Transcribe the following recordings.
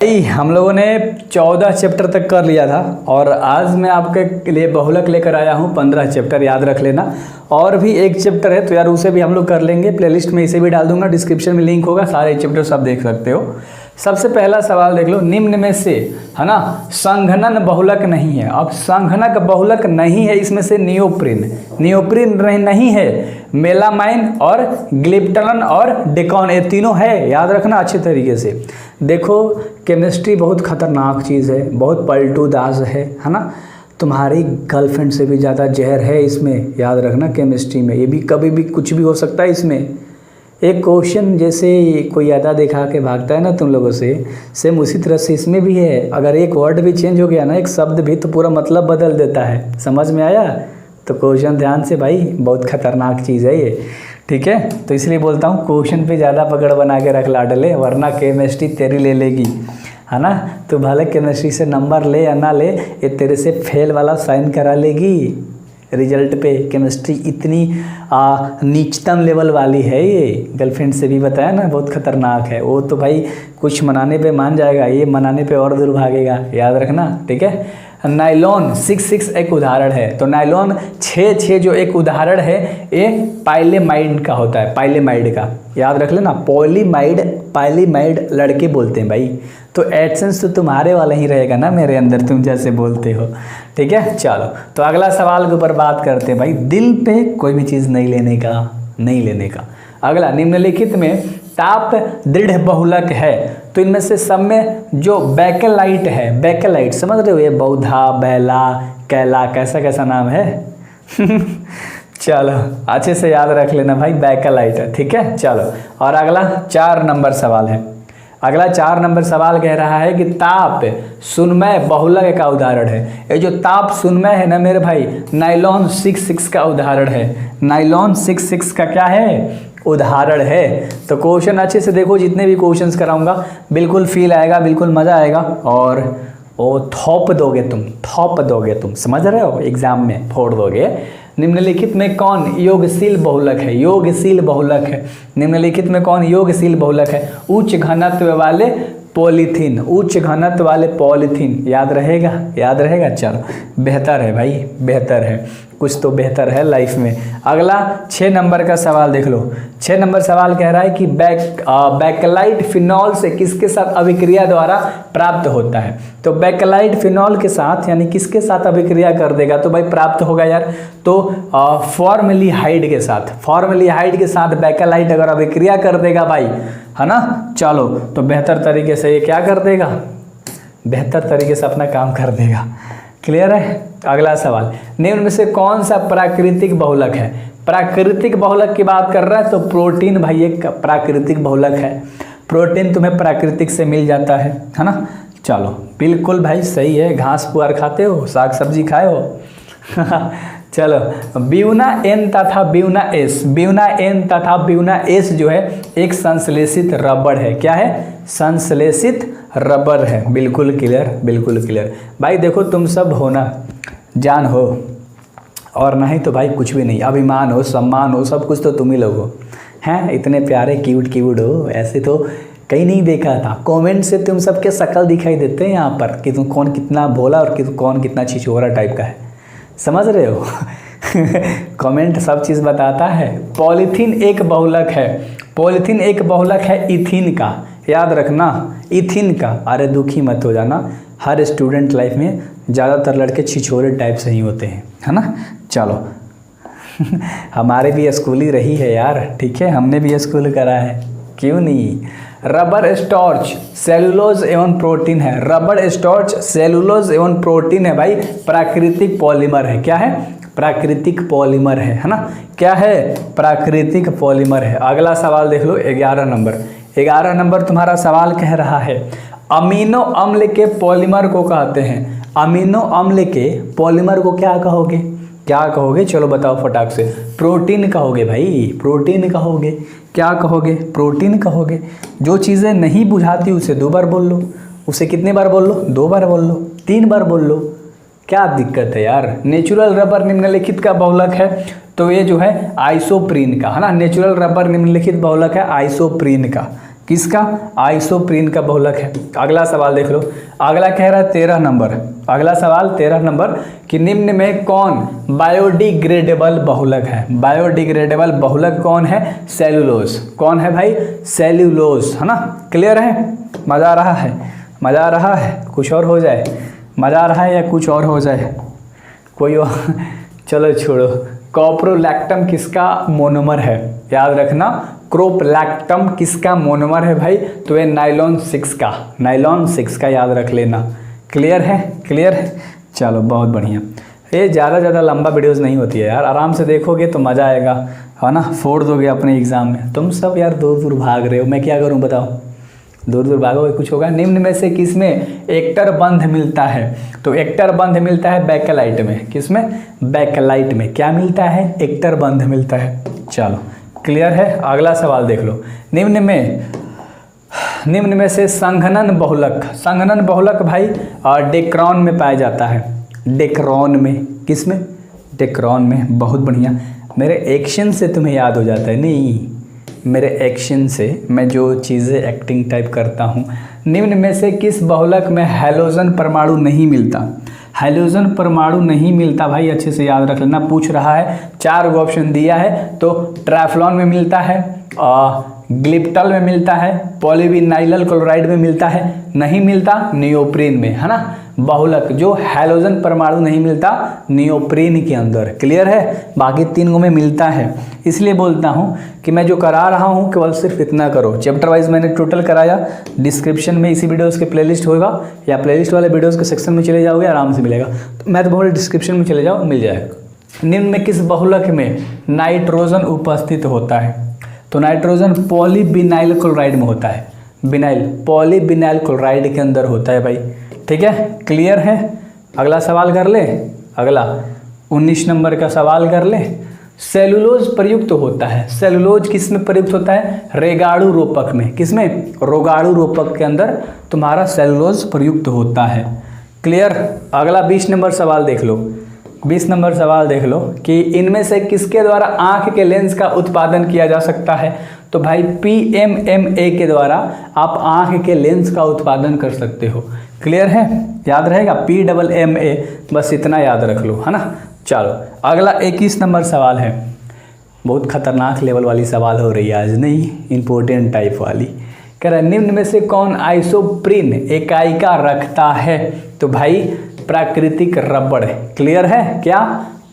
भाई हम लोगों ने 14 चैप्टर तक कर लिया था और आज मैं आपके लिए बहुलक लेकर आया हूँ 15 चैप्टर, याद रख लेना। और भी एक चैप्टर है तो यार उसे भी हम लोग कर लेंगे, प्लेलिस्ट में इसे भी डाल दूंगा, डिस्क्रिप्शन में लिंक होगा, सारे चैप्टर सब देख सकते हो। सबसे पहला सवाल देख लो, निम्न में से है ना संघनन बहुलक नहीं है। अब संघनक बहुलक नहीं है इसमें से नियोप्रीन नहीं है, मेलामाइन और ग्लिप्टन और डेकॉन, ये तीनों है, याद रखना अच्छे तरीके से। देखो केमिस्ट्री बहुत खतरनाक चीज़ है, बहुत पलटू दास है ना। तुम्हारी गर्लफ्रेंड से भी ज़्यादा जहर है इसमें, याद रखना केमिस्ट्री में। ये भी कभी भी कुछ भी हो सकता है इसमें। एक क्वेश्चन जैसे कोई अदा दिखा के भागता है ना तुम लोगों से, सेम उसी तरह से इसमें भी है। अगर एक वर्ड भी चेंज हो गया ना, एक शब्द भी, तो पूरा मतलब बदल देता है। समझ में आया? तो क्वेश्चन ध्यान से भाई, बहुत खतरनाक चीज़ है ये, ठीक है। तो इसलिए बोलता हूँ क्वेश्चन पे ज़्यादा पकड़ बना के रख लाडले, वरना केमिस्ट्री तेरी ले लेगी, है ना। तो भले केमिस्ट्री से नंबर ले या ना ले, ये तेरे से फेल वाला साइन करा लेगी रिजल्ट पे। केमिस्ट्री इतनी नीचतम लेवल वाली है, ये गर्लफ्रेंड से भी बताया ना, बहुत खतरनाक है। वो तो भाई कुछ मनाने पे मान जाएगा, ये मनाने पे और दूर भागेगा, याद रखना, ठीक है। नाइलॉन 6 एक उदाहरण है, तो नाइलॉन 6 जो एक उदाहरण है, ये पाइलेमाइड का होता है, पाइलेमाइड का, याद रख लेना। पाइलेमाइड लड़के बोलते हैं भाई, तो एडसेंस तो तुम्हारे वाला ही रहेगा ना मेरे अंदर, तुम जैसे बोलते हो, ठीक है। चलो तो अगला सवाल के ऊपर बात करते हैं भाई, दिल पे कोई भी चीज़ नहीं लेने का। अगला, निम्नलिखित में ताप दृढ़ बहुलक है, तो इनमें से सब में जो बेकेलाइट है, बेकेलाइट समझ रहे हो, ये बौधा, बैला, कैला, कैसा नाम है चलो अच्छे से याद रख लेना भाई, बेकेलाइट है, ठीक है। चलो और अगला 4 नंबर सवाल है। अगला 4 नंबर सवाल कह रहा है कि ताप सुनमय बहुलक का उदाहरण है। ये जो ताप सुनमय है ना मेरे भाई, नाइलॉन 6 का उदाहरण है। नाइलॉन 6 का क्या है? उदाहरण है। तो क्वेश्चन अच्छे से देखो, जितने भी क्वेश्चंस कराऊंगा बिल्कुल फील आएगा, बिल्कुल मज़ा आएगा, और वो थोप दोगे तुम, समझ रहे हो, एग्जाम में फोड़ दोगे। निम्नलिखित में कौन योगशील बहुलक है? निम्नलिखित में कौन योगशील बहुलक है? उच्च घनत्व वाले पॉलीथीन, याद रहेगा। चलो बेहतर है भाई, बेहतर है, कुछ तो बेहतर है लाइफ में। अगला 6 नंबर का सवाल देख लो। 6 नंबर सवाल कह रहा है कि बेकेलाइट फिनॉल से किसके साथ अभिक्रिया द्वारा प्राप्त होता है? तो बेकेलाइट फिनॉल के साथ यानी किसके साथ अभिक्रिया कर देगा तो भाई प्राप्त होगा यार, तो फॉर्मल्डिहाइड के साथ बेकेलाइट अगर अभिक्रिया कर देगा भाई, है ना। चलो तो बेहतर तरीके से ये क्या कर देगा, बेहतर तरीके से अपना काम कर देगा। क्लियर है? अगला सवाल, निम्न में से कौन सा प्राकृतिक बहुलक है? प्राकृतिक बहुलक की बात कर रहा है तो प्रोटीन भाई एक प्राकृतिक बहुलक है। प्रोटीन तुम्हें प्राकृतिक से मिल जाता है ना। चलो बिल्कुल भाई सही है, घास पुआर खाते हो, साग सब्जी खाए हो चलो, ब्यूना एन तथा ब्यूना एस जो है एक संश्लेषित रबड़ है। क्या है? संश्लेषित रबड़ है। बिल्कुल क्लियर भाई। देखो तुम सब हो ना, जान हो, और नहीं तो भाई कुछ भी नहीं, अभिमान हो, सम्मान हो, सब कुछ तो तुम ही लोग हो, हैं। इतने प्यारे क्यूट हो, ऐसे तो कहीं नहीं देखा था। कमेंट से तुम सबके शक्ल दिखाई देते हैं यहाँ पर कि तुम कौन कितना भोला और कौन कितना छिछोरा टाइप का है, समझ रहे हो कमेंट सब चीज़ बताता है। पॉलीथीन एक बहुलक है इथीन का, याद रखना, इथीन का। अरे दुखी मत हो जाना, हर स्टूडेंट लाइफ में ज़्यादातर लड़के छिछोरे टाइप से ही होते हैं, है ना। चलो हमारे भी स्कूल ही रही है यार, ठीक है, हमने भी स्कूल करा है, क्यों नहीं। रबर स्टार्च सेलुलोज एवं प्रोटीन है। रबर स्टार्च सेलुलोज एवं प्रोटीन है भाई, प्राकृतिक पॉलीमर है। क्या है? प्राकृतिक पॉलीमर है ना। क्या है? प्राकृतिक पॉलीमर है। अगला सवाल देख लो, 11 नंबर तुम्हारा सवाल कह रहा है, अमीनो अम्ल के पॉलीमर को कहते हैं। अमीनो अम्ल के पॉलीमर को क्या कहोगे? चलो बताओ फटाक से। प्रोटीन कहोगे भाई, प्रोटीन कहोगे। क्या कहोगे? प्रोटीन कहोगे। जो चीज़ें नहीं बुझाती उसे 2 बार बोल लो, उसे कितने बार बोल लो? 2 बार बोल लो, 3 बार बोल लो, क्या दिक्कत है यार। नेचुरल रबर निम्नलिखित का बहुलक है, तो ये जो है आइसोप्रीन का, है ना। नेचुरल रबर निम्नलिखित बहुलक है आइसोप्रीन का। किसका? आइसोप्रीन का बहुलक है। अगला सवाल देख लो, अगला कह रहा है 13 नंबर, अगला सवाल 13 नंबर कि निम्न में कौन बायोडिग्रेडेबल बहुलक है? बायोडिग्रेडेबल बहुलक कौन है? सेलुलोज। कौन है भाई? सेल्यूलोज, है ना? क्लियर है? मज़ा आ रहा है? मज़ा आ रहा है? कुछ और हो जाए? मज़ा आ रहा है या कुछ और हो जाए? कोई और चलो छोड़ो। कॉप्रोलैक्टम किसका मोनोमर है? याद रखना, क्रोपलैक्टम किसका मोनोमर है भाई? तो ये नाइलॉन 6 का, नाइलॉन 6 का याद रख लेना। क्लियर है? क्लियर है? चलो बहुत बढ़िया। ये ज़्यादा लंबा वीडियोज़ नहीं होती है यार, आराम से देखोगे तो मज़ा आएगा, है ना? फोड़ दोगे अपने एग्ज़ाम में। तुम सब यार दूर दूर भाग रहे हो, मैं क्या करूँ बताओ? दूर दूर भागोगे कुछ होगा? निम्न में से किसमें एक्टर बंध मिलता है? तो एक्टर बंध मिलता है बेकेलाइट में। किसमें? बेकेलाइट में। क्या मिलता है? एक्टर बंध मिलता है। चलो क्लियर है? अगला सवाल देख लो, निम्न में से संघनन बहुलक, संघनन बहुलक भाई डेक्रॉन में पाया जाता है। डेक्रॉन में, किसमें? डेक्रॉन में। बहुत बढ़िया, मेरे एक्शन से तुम्हें याद हो जाता है। नहीं, मेरे एक्शन से मैं जो चीज़ें एक्टिंग टाइप करता हूँ। निम्न में से किस बहुलक में हैलोजन परमाणु नहीं मिलता? हैलोजन परमाणु नहीं मिलता भाई, अच्छे से याद रख लेना। पूछ रहा है, 4 ऑप्शन दिया है, तो ट्रैफ्लॉन में मिलता है, ग्लिप्टल में मिलता है, पॉलीविनाइल क्लोराइड में मिलता है, नहीं मिलता नियोप्रीन में, है ना? बहुलक जो हैलोजन परमाणु नहीं मिलता नियोप्रीन के अंदर। क्लियर है? बाकी 3 में मिलता है। इसलिए बोलता हूँ कि मैं जो करा रहा हूँ केवल सिर्फ इतना करो। चैप्टर वाइज मैंने टोटल कराया, डिस्क्रिप्शन में इसी वीडियोस के प्लेलिस्ट होगा, या प्लेलिस्ट वाले वीडियोस के सेक्शन में चले जाओगे, आराम से मिलेगा। तो मैं तो बोल डिस्क्रिप्शन में चले जाओ, मिल जाएगा। निम्न में किस बहुलक में नाइट्रोजन उपस्थित होता है? तो नाइट्रोजन पॉलीविनाइल क्लोराइड में होता है। विनाइल, पॉलीविनाइल क्लोराइड के अंदर होता है भाई। ठीक है? क्लियर है? अगला सवाल कर ले, अगला 19 नंबर का सवाल कर ले। सेलुलोज प्रयुक्त होता है, सेलुलोज किस में प्रयुक्त होता है? रेगाड़ू रोपक में। किस में? रोगाड़ू रोपक के अंदर तुम्हारा सेलुलोज प्रयुक्त होता है। क्लियर? अगला 20 नंबर सवाल देख लो, 20 नंबर सवाल देख लो कि इनमें से किसके द्वारा आंख के लेंस का उत्पादन किया जा सकता है? तो भाई PMMA के द्वारा आप आंख के लेंस का उत्पादन कर सकते हो। क्लियर है? याद रहेगा, PMMA, बस इतना याद रख लो, है ना? चलो अगला 21 नंबर सवाल है। बहुत खतरनाक लेवल वाली सवाल हो रही है आज, नहीं इम्पोर्टेंट टाइप वाली। कह रहा है निम्न में से कौन आइसोप्रीन इकाइका रखता है? तो भाई प्राकृतिक रबड़। क्लियर है? क्या?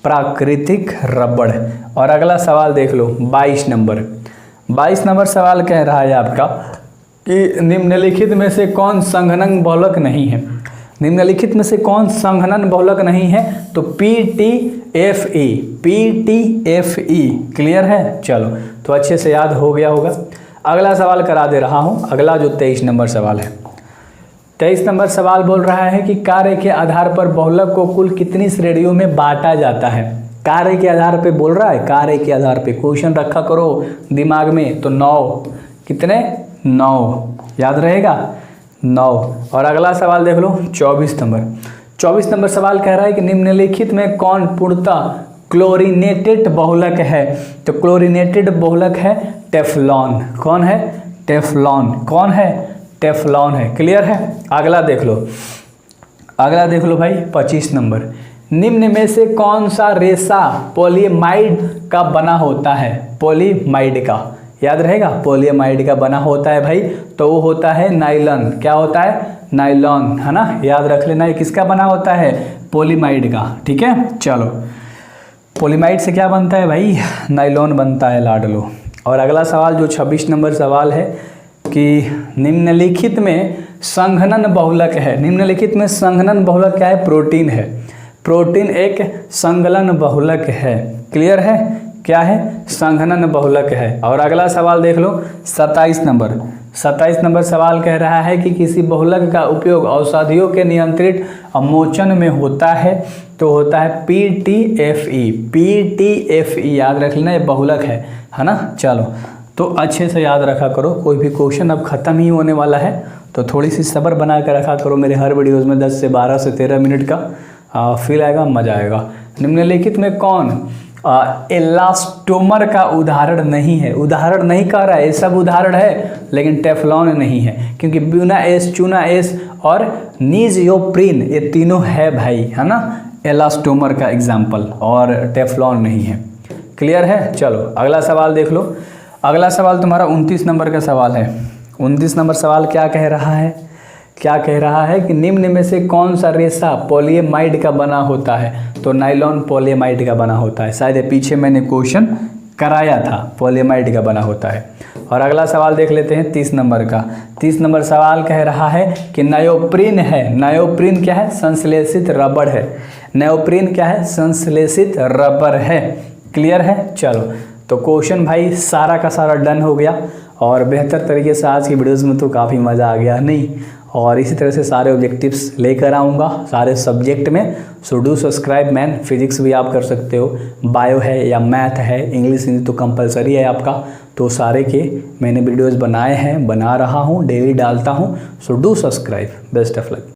प्राकृतिक रबड़। और अगला सवाल देख लो 22 नंबर, 22 नंबर सवाल कह रहा है आपका कि निम्नलिखित में से कौन संघनन बहुलक नहीं है? निम्नलिखित में से कौन संघनन बहुलक नहीं है? तो PTFE, PTFE। क्लियर है? चलो तो अच्छे से याद हो गया होगा। अगला सवाल करा दे रहा हूँ, अगला जो 23 नंबर सवाल है। 23 नंबर सवाल बोल रहा है कि कार्य के आधार पर बहुलक को कुल कितनी श्रेणियों में बांटा जाता है? कार्य के आधार पे बोल रहा है, कार्य के आधार पे क्वेश्चन रखा करो दिमाग में। तो 9, कितने? 9 याद रहेगा, 9। और अगला सवाल देख लो 24 नंबर, 24 नंबर सवाल कह रहा है कि निम्नलिखित में कौन पूर्णतः क्लोरीनेटेड बहुलक है? तो क्लोरीनेटेड बहुलक है टेफ्लॉन। कौन है? टेफ्लॉन। कौन है? टेफ्लॉन है। क्लियर है? अगला देख लो, अगला देख लो भाई 25 नंबर। निम्न में से कौन सा रेशा पॉलीमाइड का बना होता है? पॉलीमाइड का, याद रहेगा, पॉलीमाइड का बना होता है भाई, तो वो होता है नाइलॉन। क्या होता है? नाइलॉन, है ना? याद रख लेना, ये किसका बना होता है? पॉलीमाइड का। ठीक है? चलो पॉलीमाइड से क्या बनता है भाई? नाइलॉन बनता है, लाडलो। और अगला सवाल जो 26 नंबर सवाल है कि निम्नलिखित में संघनन बहुलक है। निम्नलिखित में संघनन बहुलक क्या है? प्रोटीन है। प्रोटीन एक संगलन बहुलक है। क्लियर है? क्या है? संघनन बहुलक है। और अगला सवाल देख लो 27 नंबर, 27 नंबर सवाल कह रहा है कि किसी बहुलक का उपयोग औषधियों के नियंत्रित अवमोचन में होता है, तो होता है PTFE। PTFE याद रख लेना, ये बहुलक है ना? चलो तो अच्छे से याद रखा करो, कोई भी क्वेश्चन अब ख़त्म ही होने वाला है, तो थोड़ी सी सब्र बना कर रखा करो। मेरे हर वीडियोज़ में 10 से 12 से 13 मिनट का फील आएगा, मज़ा आएगा। निम्नलिखित में कौन एलास्टोमर का उदाहरण नहीं है, उदाहरण नहीं कह रहा है, ये सब उदाहरण है लेकिन टेफ्लॉन नहीं है, क्योंकि ब्यूना एस, चूना एस और नियोप्रीन ये तीनों है भाई, है ना, एलास्टोमर का एग्जाम्पल, और टेफ्लॉन नहीं है। क्लियर है? चलो अगला सवाल देख लो। अगला सवाल तुम्हारा 29 नंबर का सवाल है। 29 नंबर सवाल क्या कह रहा है? क्या कह रहा है कि निम्न में से कौन सा रेशा पॉलीएमाइड का बना होता है? तो नायलॉन पॉलीएमाइड का बना होता है। शायद पीछे मैंने क्वेश्चन कराया था, पॉलीएमाइड का बना होता है। और अगला सवाल देख लेते हैं 30 नंबर का। 30 नंबर सवाल कह रहा है कि नायोप्रीन है, नायोप्रीन क्या है? संश्लेषित रबड़ है। नायोप्रीन क्या है? संश्लेषित रबड़ है। क्लियर है? चलो तो क्वेश्चन भाई सारा का सारा डन हो गया, और बेहतर तरीके से आज की वीडियोज़ में तो काफ़ी मज़ा आ गया नहीं, और इसी तरह से सारे ऑब्जेक्टिव्स लेकर आऊँगा सारे सब्जेक्ट में। So do subscribe man. Physics भी आप कर सकते हो, बायो है या मैथ है, इंग्लिश हिंदी तो कंपलसरी है आपका, तो सारे के मैंने वीडियोज़ बनाए हैं, बना रहा हूँ, डेली डालता हूँ। So do subscribe. Best of luck.